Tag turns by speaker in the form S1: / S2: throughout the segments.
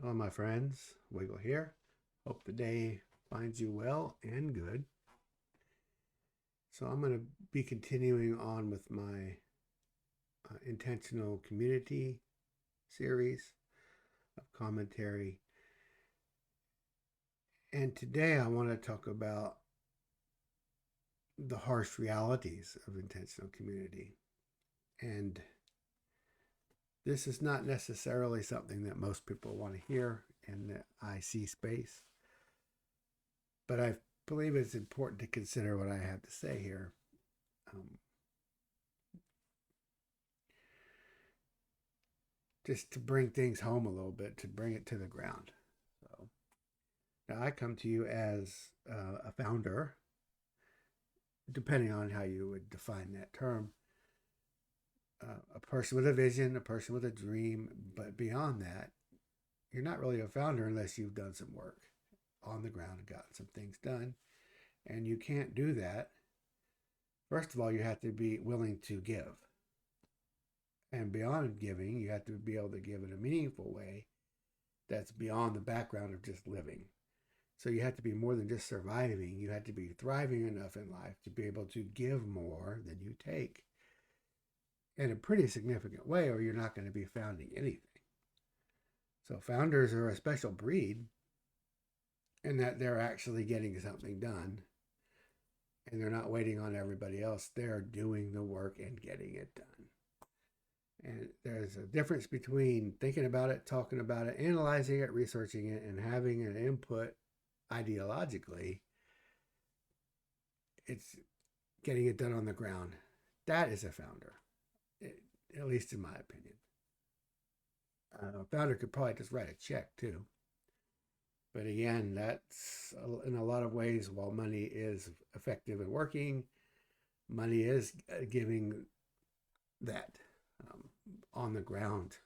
S1: Hello, my friends. Wiggle here. Hope the day finds you well and good. So, I'm going to be continuing on with my intentional community series of commentary. And today I want to talk about the harsh realities of intentional community. And this is not necessarily something that most people want to hear in the IC space, but I believe it's important to consider what I have to say here. Um, just to bring things home a little bit, to bring it to the ground. So now I come to you as a founder, depending on how you would define that term, a person with a vision, a person with a dream. But beyond that, you're not really a founder unless you've done some work on the ground and gotten some things done. And you can't do that. First of all, you have to be willing to give. And beyond giving, you have to be able to give in a meaningful way that's beyond the background of just living. So you have to be more than just surviving. You have to be thriving enough in life to be able to give more than you take in a pretty significant way, or you're not going to be founding anything. So founders are a special breed in that they're actually getting something done and they're not waiting on everybody else. They're doing the work and getting it done. And there's a difference between thinking about it, talking about it, analyzing it, researching it, and having an input ideologically. It's getting it done on the ground. That is a founder, at least in my opinion. A founder could probably just write a check too. But again, that's in a lot of ways, while money is effective and working, money is giving that um, on the ground.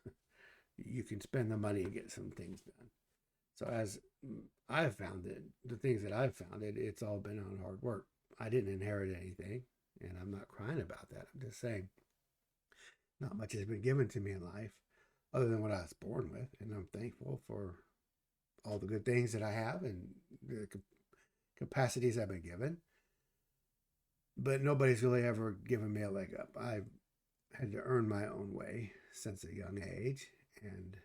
S1: You can spend the money and get some things done. So as I've found it, the things that I've found it's all been on hard work. I didn't inherit anything, and I'm not crying about that. I'm just saying not much has been given to me in life other than what I was born with, and I'm thankful for all the good things that I have and the capacities I've been given. But nobody's really ever given me a leg up. I've had to earn my own way since a young age, and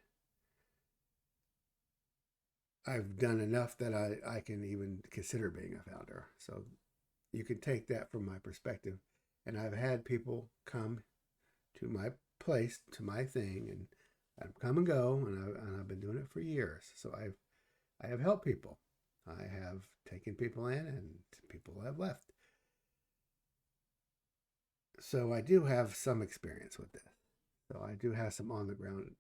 S1: I've done enough that I can even consider being a founder. So you can take that from my perspective. And I've had people come to my place, to my thing, and I've come and go, and I've been doing it for years. So I have helped people. I have taken people in, and people have left. So I do have some experience with this. So I do have some on the ground.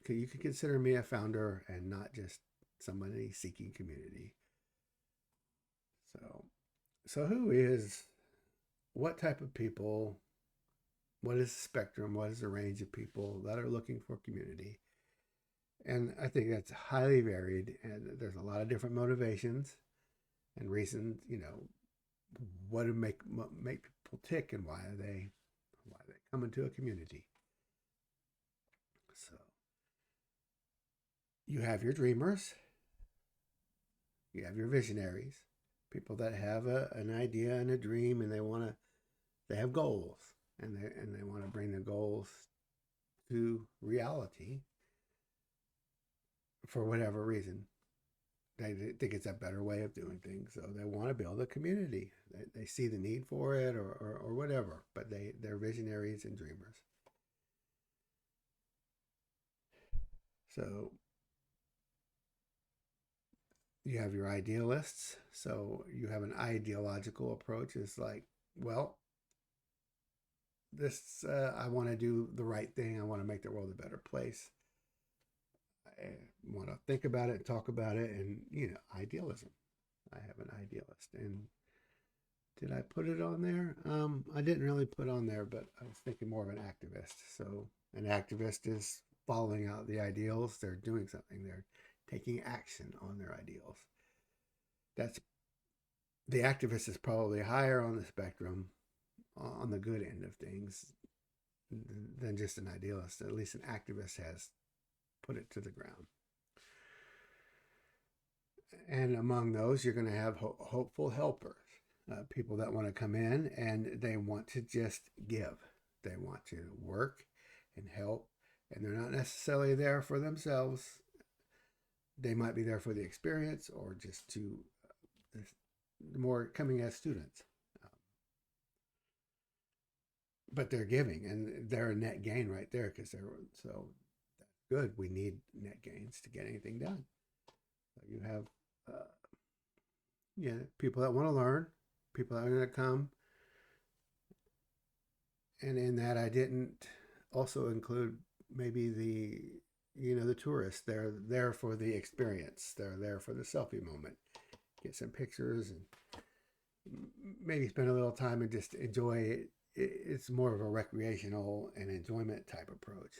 S1: You can consider me a founder and not just somebody seeking community. So, so who is, what type of people, what is the spectrum, what is the range of people that are looking for community? And I think that's highly varied, and there's a lot of different motivations and reasons. What do make people tick, and why they come into a community. So you have your dreamers, you have your visionaries, people that have an idea and a dream, and they have goals, and they want to bring the goals to reality for whatever reason. They think it's a better way of doing things, so they want to build a community. They see the need for it, or whatever. But they're visionaries and dreamers. So you have your idealists. So you have an ideological approach. It's like, well, this I want to do the right thing. I want to make the world a better place. I want to think about it, talk about it, and idealism. I have an idealist, and did I put it on there? I didn't really put on there, but I was thinking more of an activist. So an activist is following out the ideals. They're doing something. They're taking action on their ideals. That's the activist is probably higher on the spectrum, on the good end of things, than just an idealist. At least an activist has put it to the ground. And among those, you're going to have hopeful helpers, people that want to come in and they want to just give. They want to work and help, and they're not necessarily there for themselves. They might be there for the experience or just to more coming as students. But they're giving, and they're a net gain right there because they're so that's good. We need net gains to get anything done. So you have, people that want to learn, people that are going to come, and in that I didn't also include maybe the tourists. They're there for the experience. They're there for the selfie moment, get some pictures, and maybe spend a little time and just enjoy it. It's more of a recreational and enjoyment type approach.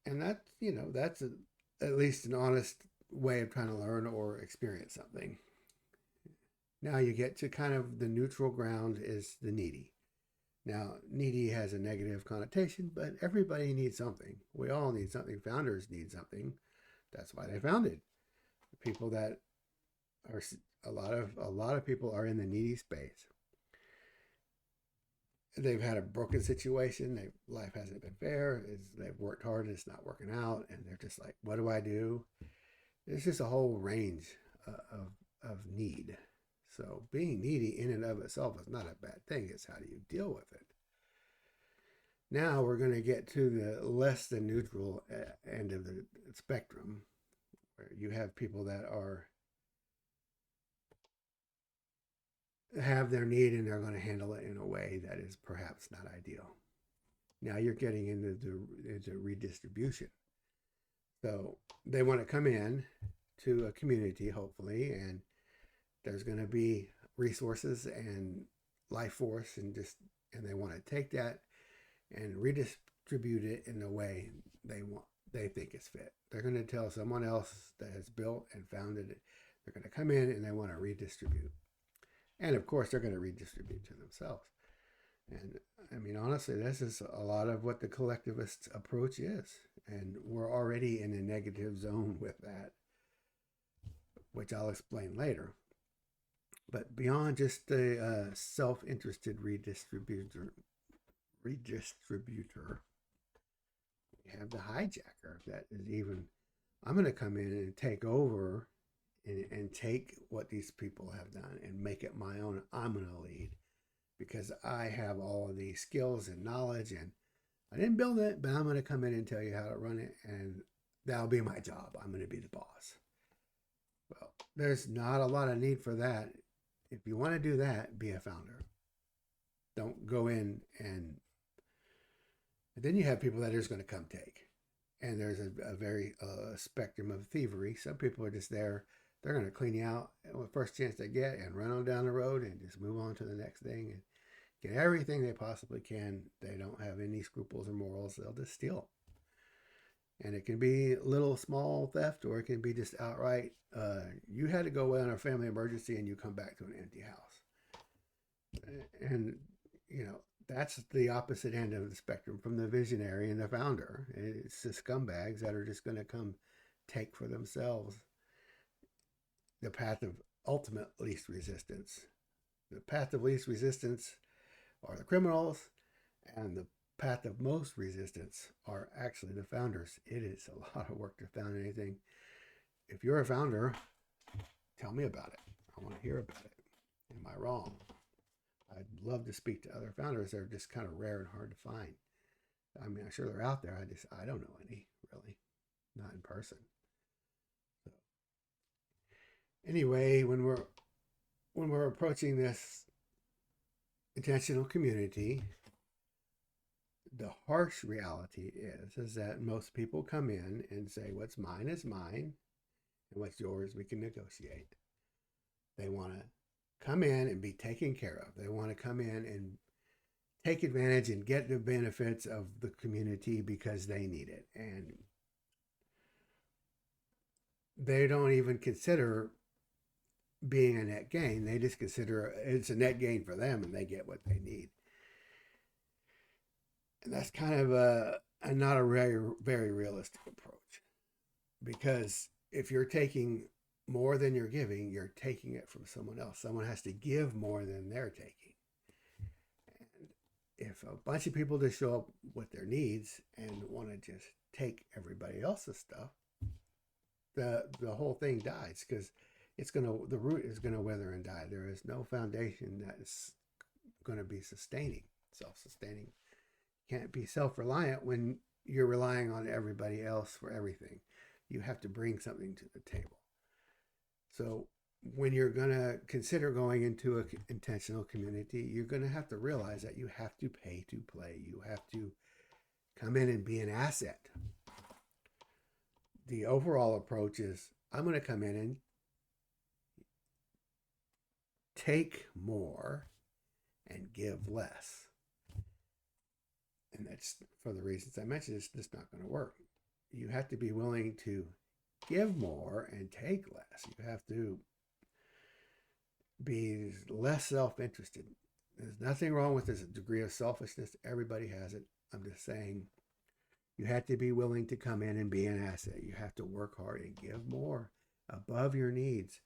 S1: And that's at least an honest way of trying to learn or experience something. Now you get to kind of the neutral ground is the needy. Now, needy has a negative connotation, but everybody needs something. We all need something. Founders need something. That's why they founded. People that are a lot of people are in the needy space. They've had a broken situation. Life hasn't been fair. They've worked hard and it's not working out, and they're just like, "What do I do?" There's just a whole range of need. So being needy in and of itself is not a bad thing. It's how do you deal with it. Now we're going to get to the less than neutral end of the spectrum, where you have people that have their need and they're going to handle it in a way that is perhaps not ideal. Now you're getting into redistribution. So they want to come in to a community, hopefully, and there's going to be resources and life force, and they want to take that and redistribute it in the way they think is fit. They're going to tell someone else that has built and founded it. They're going to come in and they want to redistribute. And of course, they're going to redistribute to themselves. And I mean, honestly, this is a lot of what the collectivist approach is. And we're already in a negative zone with that, which I'll explain later. But beyond just the self-interested redistributor, we have the hijacker that is even, I'm going to come in and take over and take what these people have done and make it my own. I'm going to lead because I have all of these skills and knowledge, and I didn't build it, but I'm going to come in and tell you how to run it, and that'll be my job. I'm going to be the boss. Well, there's not a lot of need for that. If you want to do that, be a founder. Don't go in and then you have people that are just going to come take. And there's a very spectrum of thievery. Some people are just there. They're going to clean you out the first chance they get and run on down the road and just move on to the next thing and get everything they possibly can. They don't have any scruples or morals. They'll just steal. And it can be little small theft, or it can be just outright, you had to go away on a family emergency and you come back to an empty house. And, that's the opposite end of the spectrum from the visionary and the founder. It's the scumbags that are just going to come take for themselves the path of ultimate least resistance. The path of least resistance are the criminals, and the path of most resistance are actually the founders. It is a lot of work to found anything. If you're a founder, tell me about it. I want to hear about it. Am I wrong? I'd love to speak to other founders. They're just kind of rare and hard to find. I mean, I'm sure they're out there. I don't know any, really. Not in person. So anyway, when we're approaching this intentional community, the harsh reality is that most people come in and say, what's mine is mine, and what's yours we can negotiate. They want to come in and be taken care of. They want to come in and take advantage and get the benefits of the community because they need it. And they don't even consider being a net gain. They just consider it's a net gain for them and they get what they need. And that's kind of not a very, very realistic approach, because if you're taking more than you're giving, you're taking it from someone else. Someone has to give more than they're taking. And if a bunch of people just show up with their needs and want to just take everybody else's stuff, the whole thing dies, because the root is gonna wither and die. There is no foundation that's going to be self-sustaining. Can't be self-reliant when you're relying on everybody else for everything. You have to bring something to the table. So when you're going to consider going into an intentional community, you're going to have to realize that you have to pay to play. You have to come in and be an asset. The overall approach is, I'm going to come in and take more and give less. And that's, for the reasons I mentioned, it's just not going to work. You have to be willing to give more and take less. You have to be less self-interested. There's nothing wrong with this degree of selfishness. Everybody has it. I'm just saying, you have to be willing to come in and be an asset. You have to work hard and give more above your needs.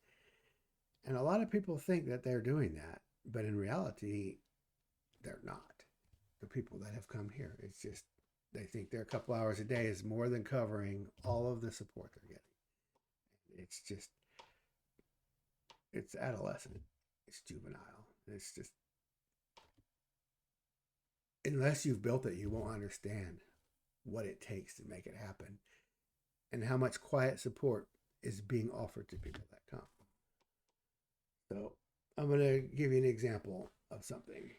S1: And a lot of people think that they're doing that, but in reality, they're not. The people that have come here, it's just, they think their couple hours a day is more than covering all of the support they're getting. It's just, it's adolescent. It's juvenile. It's just, unless you've built it, you won't understand what it takes to make it happen and how much quiet support is being offered to people that come. So I'm going to give you an example of something.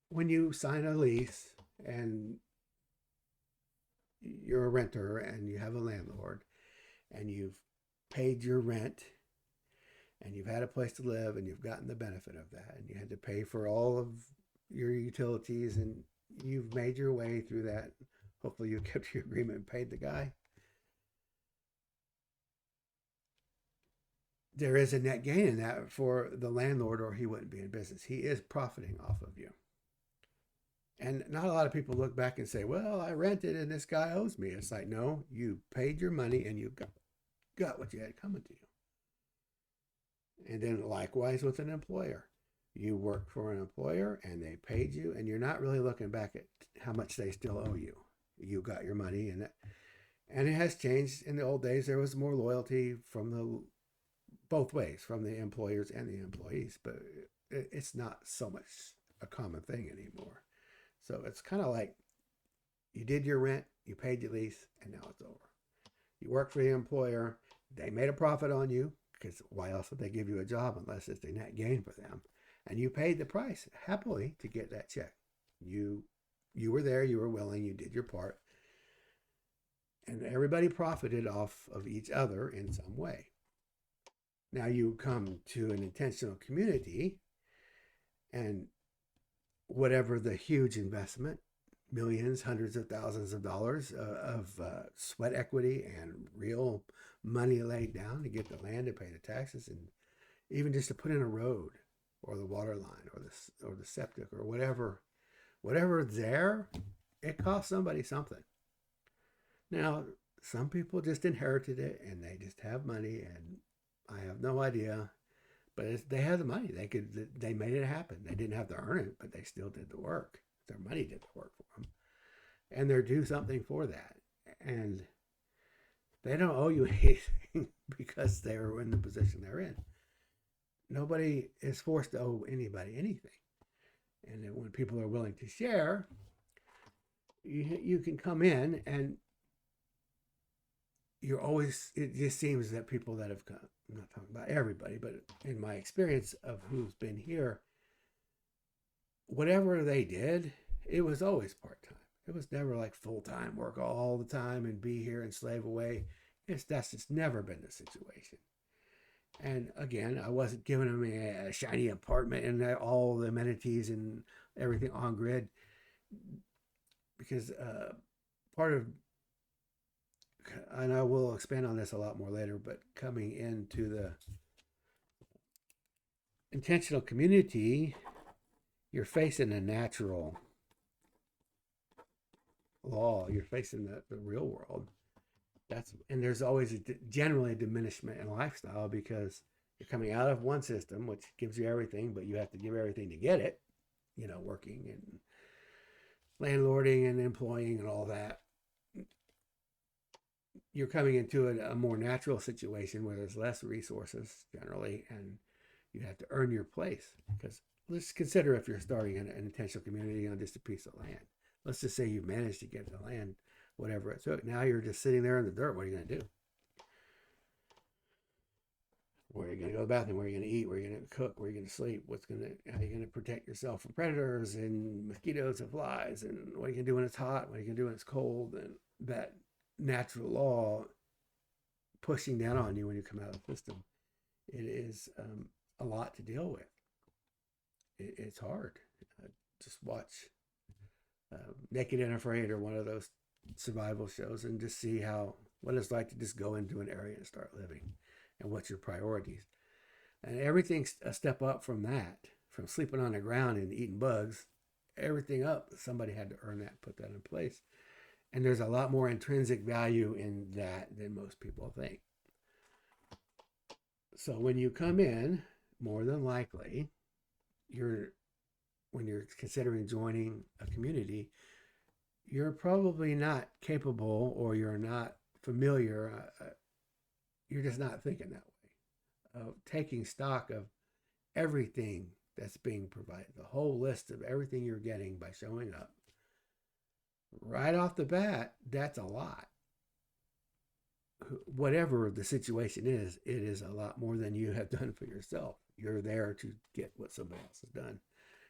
S1: When you sign a lease and you're a renter and you have a landlord and you've paid your rent and you've had a place to live and you've gotten the benefit of that, and you had to pay for all of your utilities and you've made your way through that. Hopefully you kept your agreement and paid the guy. There is a net gain in that for the landlord, or he wouldn't be in business. He is profiting off of you. And not a lot of people look back and say, well, I rented and this guy owes me. It's like, no, you paid your money and you got what you had coming to you. And then likewise with an employer. You work for an employer and they paid you, and you're not really looking back at how much they still owe you. You got your money, and it has changed. In the old days, there was more loyalty from both ways, from the employers and the employees, but it's not so much a common thing anymore. So it's kind of like you did your rent, you paid your lease, and now it's over. You work for the employer, they made a profit on you, because why else would they give you a job unless it's a net gain for them? And you paid the price happily to get that check. You were there, you were willing, you did your part. And everybody profited off of each other in some way. Now you come to an intentional community, and whatever the huge investment, millions, hundreds of thousands of dollars of sweat equity and real money laid down to get the land, to pay the taxes, and even just to put in a road or the water line or the septic or whatever there, it costs somebody something. Now, some people just inherited it and they just have money, and I have no idea. But they had the money. They made it happen. They didn't have to earn it, but they still did the work. Their money did the work for them. And they're due something for that. And they don't owe you anything because they were in the position they're in. Nobody is forced to owe anybody anything. And then when people are willing to share, you can come in, and it just seems that people that have come, I'm not talking about everybody, but in my experience of who's been here, whatever they did, it was always part-time. It was never like full-time work all the time and be here and slave away. That's just never been the situation. And again, I wasn't giving them a shiny apartment and all the amenities and everything on grid, because part of, and I will expand on this a lot more later, but coming into the intentional community, you're facing a natural law. You're facing the real world. And there's always generally a diminishment in lifestyle because you're coming out of one system, which gives you everything, but you have to give everything to get it, working and landlording and employing and all that. You're coming into a more natural situation where there's less resources generally, and you have to earn your place. Because let's consider if you're starting an intentional community on just a piece of land. Let's just say you've managed to get the land, whatever it took. Now you're just sitting there in the dirt. What are you going to do? Where are you going to go to the bathroom? Where are you going to eat? Where are you going to cook? Where are you going to sleep? How are you going to protect yourself from predators and mosquitoes and flies? And what are you going to do when it's hot? What are you going to do when it's cold? And that natural law pushing down on you when you come out of the system, it is a lot to deal with. It's hard. Just watch Naked and Afraid or one of those survival shows and just see what it's like to just go into an area and start living and what's your priorities. And everything's a step up from that, from sleeping on the ground and eating bugs, everything up. Somebody had to earn that, put that in place. And there's a lot more intrinsic value in that than most people think. So when you come in, more than likely, when you're considering joining a community, you're probably not capable or you're not familiar. You're just not thinking that way. Taking stock of everything that's being provided, the whole list of everything you're getting by showing up. Right off the bat, that's a lot. Whatever the situation is, it is a lot more than you have done for yourself. You're there to get what somebody else has done.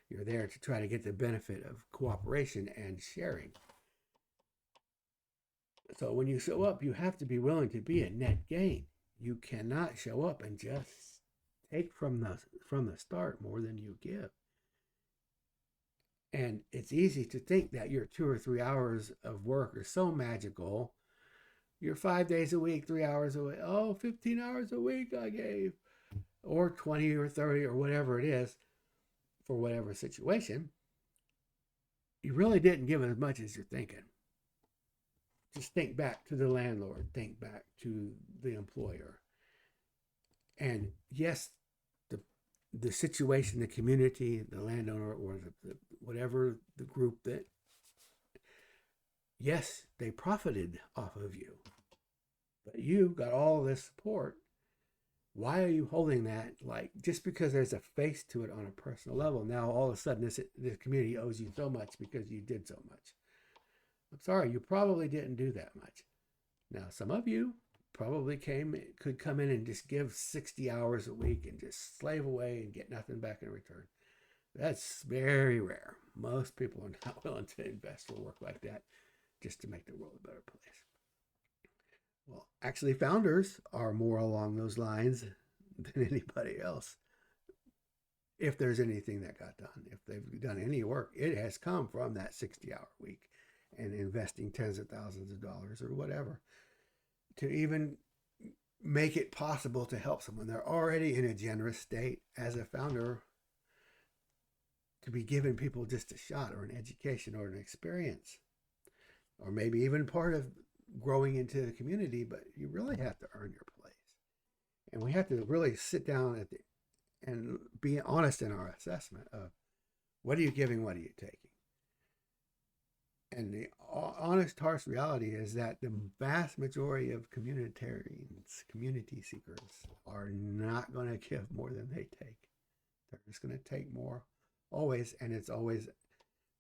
S1: You're there to try to get the benefit of cooperation and sharing. So when you show up, you have to be willing to be a net gain. You cannot show up and just take from the start more than you give. And it's easy to think that your 2 or 3 hours of work are so magical. You're 5 days a week, 3 hours a week. 15 hours a week I gave. Or 20 or 30 or whatever it is for whatever situation. You really didn't give as much as you're thinking. Just think back to the landlord. Think back to the employer. And yes, the situation, the community, the landowner, or whatever the group that, yes, they profited off of you. But you got all this support. Why are you holding that? Like, just because there's a face to it on a personal level, now all of a sudden this community owes you so much because you did so much. I'm sorry, you probably didn't do that much. Now, some of you probably could come in and just give 60 hours a week and just slave away and get nothing back in return. That's very rare. Most people are not willing to invest or work like that just to make the world a better place. Well, actually, founders are more along those lines than anybody else. If there's anything that got done, if they've done any work, it has come from that 60-hour week and investing tens of thousands of dollars or whatever to even make it possible to help someone. They're already in a generous state as a founder to be giving people just a shot or an education or an experience, or maybe even part of growing into the community, but you really have to earn your place. And we have to really sit down and be honest in our assessment of what are you giving, what are you taking? And the honest, harsh reality is that the vast majority of communitarians, community seekers, are not going to give more than they take. They're just going to take more always. And it's always,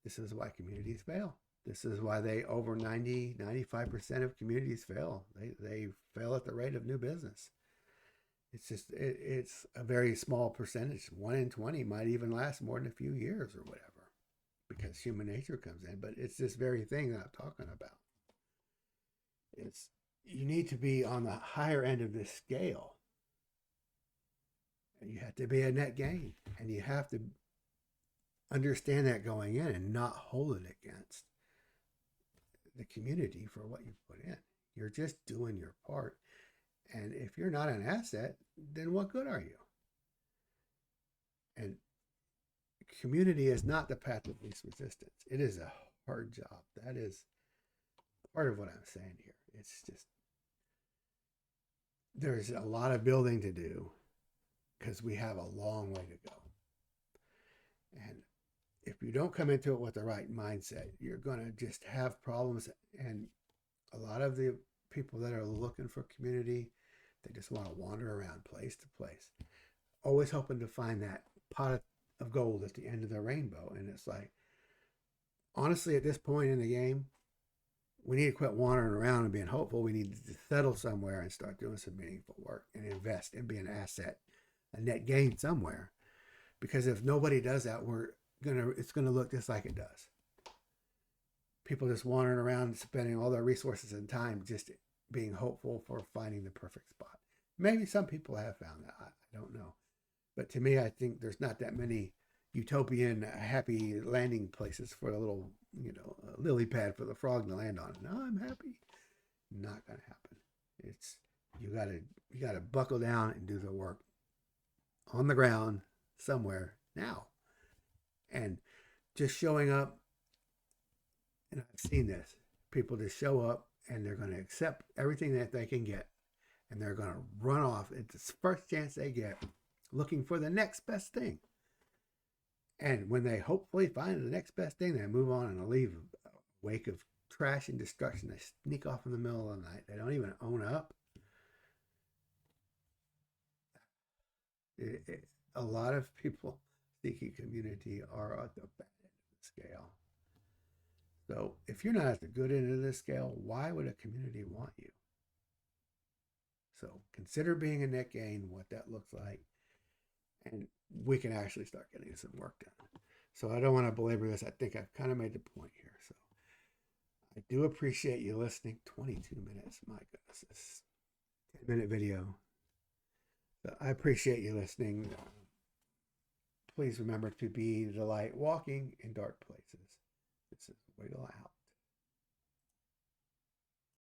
S1: this is why communities fail. This is why over 95% of communities fail. They fail at the rate of new business. It's just, it's a very small percentage. 1 in 20 might even last more than a few years or whatever, because human nature comes in. But it's this very thing that I'm talking about. You need to be on the higher end of this scale. And you have to be a net gain. And you have to understand that going in and not hold it against the community for what you put in. You're just doing your part. And if you're not an asset, then what good are you? And community is not the path of least resistance. It is a hard job. That is part of what I'm saying here. It's just there's a lot of building to do because we have a long way to go. And if you don't come into it with the right mindset, you're going to just have problems. And a lot of the people that are looking for community, they just want to wander around place to place, always hoping to find that pot of gold at the end of the rainbow. And it's like, honestly, at this point in the game, we need to quit wandering around and being hopeful. We need to settle somewhere and start doing some meaningful work and invest and be an asset, a net gain somewhere. Because if nobody does that, it's gonna look just like it does. People just wandering around, spending all their resources and time just being hopeful for finding the perfect spot. Maybe some people have found that. I don't know. But to me, I think there's not that many utopian, happy landing places for a little, lily pad for the frog to land on. No, I'm happy. Not gonna happen. It's you gotta buckle down and do the work on the ground somewhere now. And just showing up, and I've seen this. People just show up and they're going to accept everything that they can get, and they're going to run off at the first chance they get, looking for the next best thing. And when they hopefully find the next best thing, they move on and leave a wake of trash and destruction. They sneak off in the middle of the night. They don't even own up. A lot of people seeking community are at the bad end of the scale. So if you're not at the good end of the scale, why would a community want you? So consider being a net gain, what that looks like, and we can actually start getting some work done. So I don't want to belabor this. I think I've kind of made the point here. So I do appreciate you listening. 22 minutes. My goodness. This 10-minute video. So I appreciate you listening. Please remember to be the light walking in dark places. This is Wiggle Out.